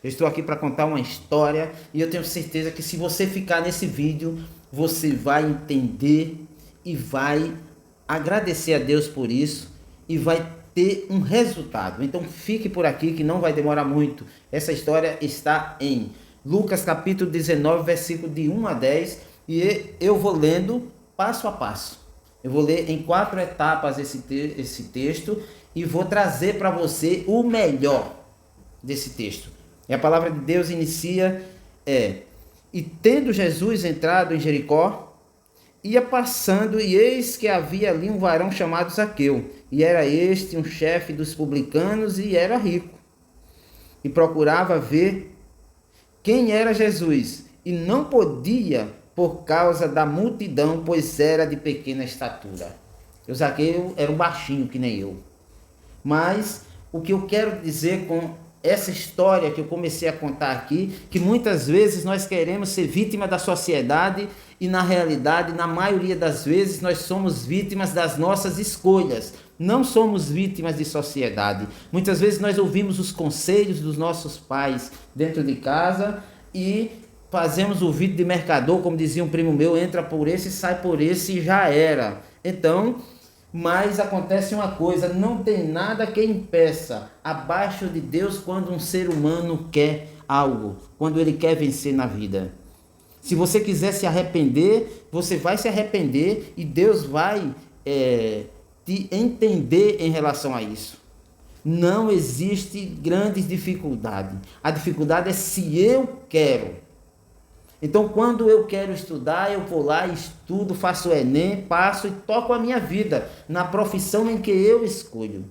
Eu estou aqui para contar uma história e eu tenho certeza que se você ficar nesse vídeo, você vai entender e vai agradecer a Deus por isso e vai ter um resultado. Então fique por aqui que não vai demorar muito. Essa história está em Lucas capítulo 19, versículo de 1 a 10 e eu vou lendo passo a passo. Eu vou ler em 4 etapas esse texto e vou trazer para você o melhor desse texto. E a palavra de Deus inicia, e tendo Jesus entrado em Jericó, ia passando, e eis que havia ali um varão chamado Zaqueu, e era este um chefe dos publicanos, e era rico, e procurava ver quem era Jesus, e não podia por causa da multidão, pois era de pequena estatura. O Zaqueu era um baixinho, que nem eu. Mas o que eu quero dizer com essa história que eu comecei a contar aqui, que muitas vezes nós queremos ser vítima da sociedade e na realidade, na maioria das vezes, nós somos vítimas das nossas escolhas. Não somos vítimas de sociedade. Muitas vezes nós ouvimos os conselhos dos nossos pais dentro de casa e fazemos o vídeo de mercador, como dizia um primo meu, entra por esse, sai por esse e já era. Então, mas acontece uma coisa, não tem nada que impeça abaixo de Deus quando um ser humano quer algo, quando ele quer vencer na vida. Se você quiser se arrepender, você vai se arrepender e Deus vai te entender em relação a isso. Não existe grandes dificuldades. A dificuldade é se eu quero. Então, quando eu quero estudar, eu vou lá, estudo, faço o Enem, passo e toco a minha vida na profissão em que eu escolho.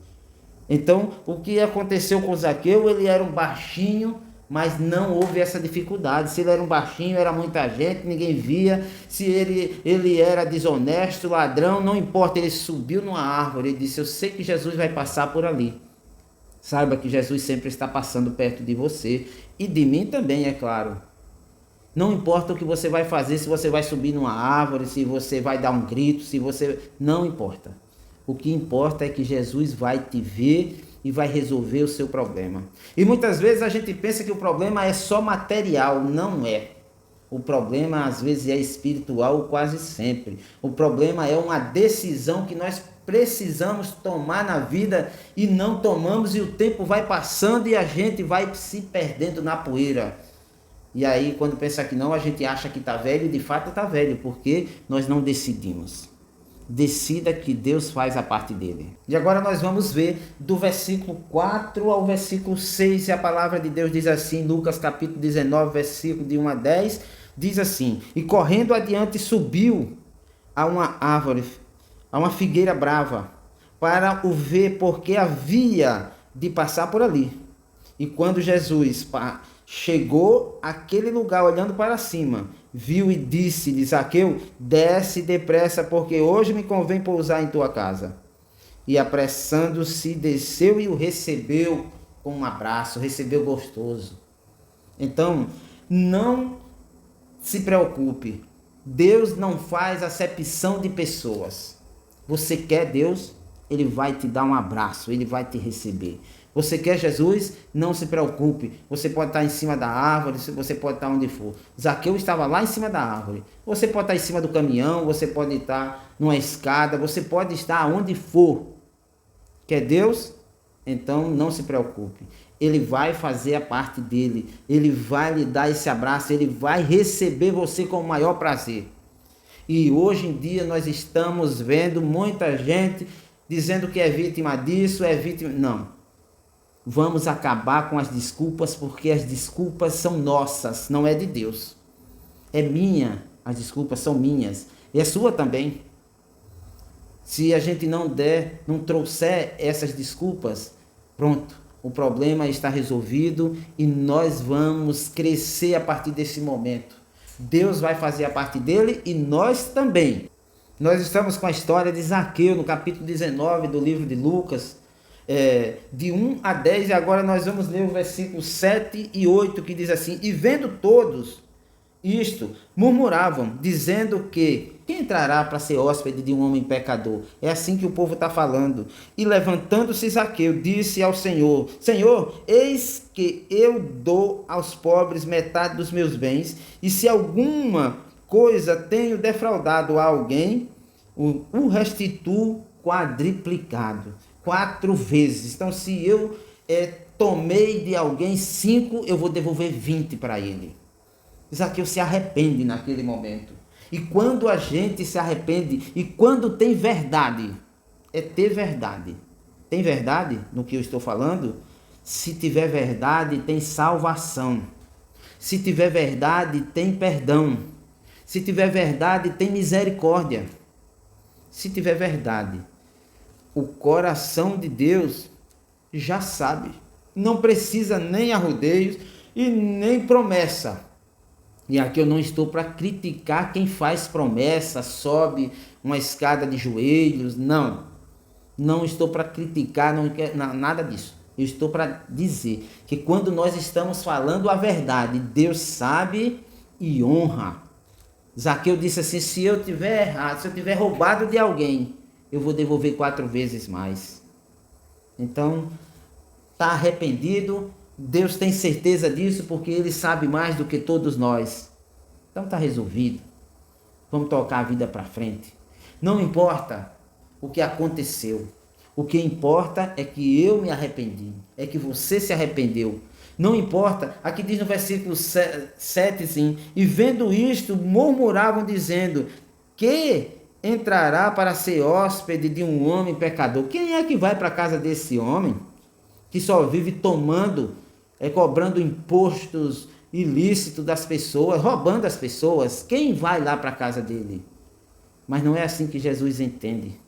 Então, o que aconteceu com Zaqueu? Ele era um baixinho, mas não houve essa dificuldade. Se ele era um baixinho, era muita gente, ninguém via. Se ele era desonesto, ladrão, não importa, ele subiu numa árvore e disse: eu sei que Jesus vai passar por ali. Saiba que Jesus sempre está passando perto de você e de mim também, é claro. Não importa o que você vai fazer, se você vai subir numa árvore, se você vai dar um grito, se você... Não importa. O que importa é que Jesus vai te ver e vai resolver o seu problema. E muitas vezes a gente pensa que o problema é só material. Não é. O problema às vezes é espiritual, quase sempre. O problema é uma decisão que nós precisamos tomar na vida e não tomamos, e o tempo vai passando e a gente vai se perdendo na poeira. E aí, quando pensa que não, a gente acha que está velho, e de fato está velho, porque nós não decidimos. Decida que Deus faz a parte dele. E agora nós vamos ver do versículo 4 ao versículo 6, e a palavra de Deus diz assim, Lucas capítulo 19, versículo de 1 a 10, diz assim: e correndo adiante subiu a uma árvore, a uma figueira brava, para o ver, porque havia de passar por ali. E quando Jesus chegou àquele lugar, olhando para cima, viu e disse-lhe: Zaqueu, desce depressa, porque hoje me convém pousar em tua casa. E apressando-se, desceu e o recebeu com um abraço, recebeu gostoso. Então, não se preocupe. Deus não faz acepção de pessoas. Você quer Deus? Ele vai te dar um abraço, ele vai te receber. Você quer Jesus? Não se preocupe. Você pode estar em cima da árvore, você pode estar onde for. Zaqueu estava lá em cima da árvore. Você pode estar em cima do caminhão, você pode estar numa escada, você pode estar onde for. Quer Deus? Então não se preocupe. Ele vai fazer a parte dele. Ele vai lhe dar esse abraço, ele vai receber você com o maior prazer. E hoje em dia nós estamos vendo muita gente dizendo que é vítima disso, é vítima... Não. Vamos acabar com as desculpas, porque as desculpas são nossas, não é de Deus. É minha, as desculpas são minhas. E é sua também. Se a gente não trouxer essas desculpas, pronto, o problema está resolvido e nós vamos crescer a partir desse momento. Deus vai fazer a parte dele e nós também. Nós estamos com a história de Zaqueu, no capítulo 19 do livro de Lucas, de 1 a 10, e agora nós vamos ler o versículo 7 e 8, que diz assim: e vendo todos isto, murmuravam, dizendo que quem entrará para ser hóspede de um homem pecador? É assim que o povo está falando. E levantando-se Zaqueu, disse ao Senhor: Senhor, eis que eu dou aos pobres metade dos meus bens, e se alguma coisa tenho defraudado a alguém, o restituo quadriplicado, 4 vezes. Então, se eu tomei de alguém 5, eu vou devolver 20 para ele. Zaqueu se arrepende naquele momento. E quando a gente se arrepende, e quando tem verdade, é ter verdade. Tem verdade no que eu estou falando? Se tiver verdade, tem salvação. Se tiver verdade, tem perdão. Se tiver verdade, tem misericórdia. Se tiver verdade, o coração de Deus já sabe. Não precisa nem arrodeios e nem promessa. E aqui eu não estou para criticar quem faz promessa, sobe uma escada de joelhos, não. Não estou para criticar, nada disso. Eu estou para dizer que quando nós estamos falando a verdade, Deus sabe e honra. Zaqueu disse assim: se eu tiver errado, se eu tiver roubado de alguém, eu vou devolver 4 vezes mais. Então, está arrependido, Deus tem certeza disso porque Ele sabe mais do que todos nós. Então está resolvido. Vamos tocar a vida para frente. Não importa o que aconteceu. O que importa é que eu me arrependi. É que você se arrependeu. Não importa. Aqui diz no versículo 7, sim. E vendo isto, murmuravam dizendo: que entrará para ser hóspede de um homem pecador? Quem é que vai para a casa desse homem? Que só vive tomando, cobrando impostos ilícitos das pessoas, roubando as pessoas. Quem vai lá para a casa dele? Mas não é assim que Jesus entende.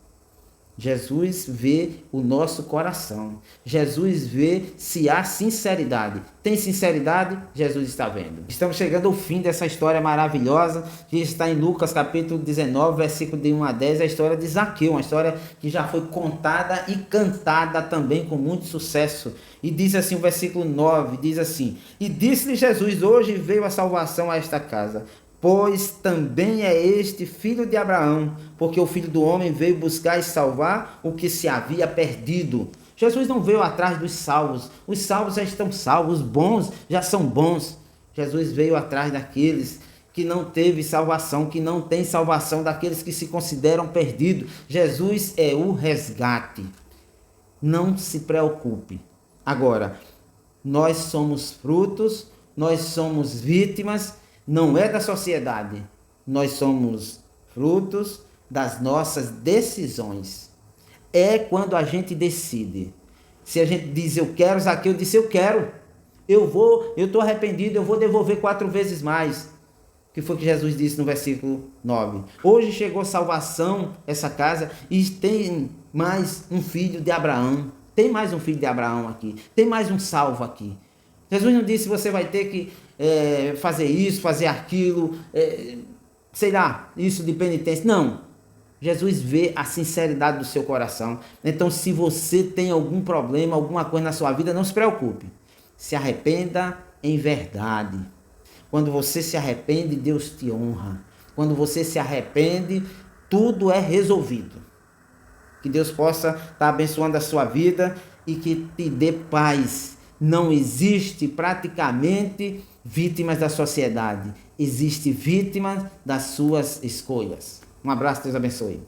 Jesus vê o nosso coração. Jesus vê se há sinceridade. Tem sinceridade? Jesus está vendo. Estamos chegando ao fim dessa história maravilhosa, que está em Lucas capítulo 19, versículo de 1 a 10, a história de Zaqueu, uma história que já foi contada e cantada também com muito sucesso. E diz assim o versículo 9, diz assim: e disse-lhe Jesus: hoje veio a salvação a esta casa, pois também é este filho de Abraão, porque o Filho do Homem veio buscar e salvar o que se havia perdido. Jesus não veio atrás dos salvos. Os salvos já estão salvos, os bons já são bons. Jesus veio atrás daqueles que não teve salvação, que não tem salvação, daqueles que se consideram perdidos. Jesus é o resgate. Não se preocupe. Agora, nós somos frutos, nós somos vítimas, não é da sociedade. Nós somos frutos das nossas decisões. É quando a gente decide. Se a gente diz eu quero, Zaqueu disse eu quero. Eu estou arrependido, eu vou devolver 4 vezes mais. Que foi o que Jesus disse no versículo 9. Hoje chegou salvação essa casa e tem mais um filho de Abraão. Tem mais um filho de Abraão aqui. Tem mais um salvo aqui. Jesus não disse você vai ter que fazer isso, fazer aquilo, sei lá, isso de penitência. Não. Jesus vê a sinceridade do seu coração. Então, se você tem algum problema, alguma coisa na sua vida, não se preocupe. Se arrependa em verdade. Quando você se arrepende, Deus te honra. Quando você se arrepende, tudo é resolvido. Que Deus possa estar abençoando a sua vida e que te dê paz. Não existe praticamente vítimas da sociedade. Existe vítimas das suas escolhas. Um abraço, Deus abençoe.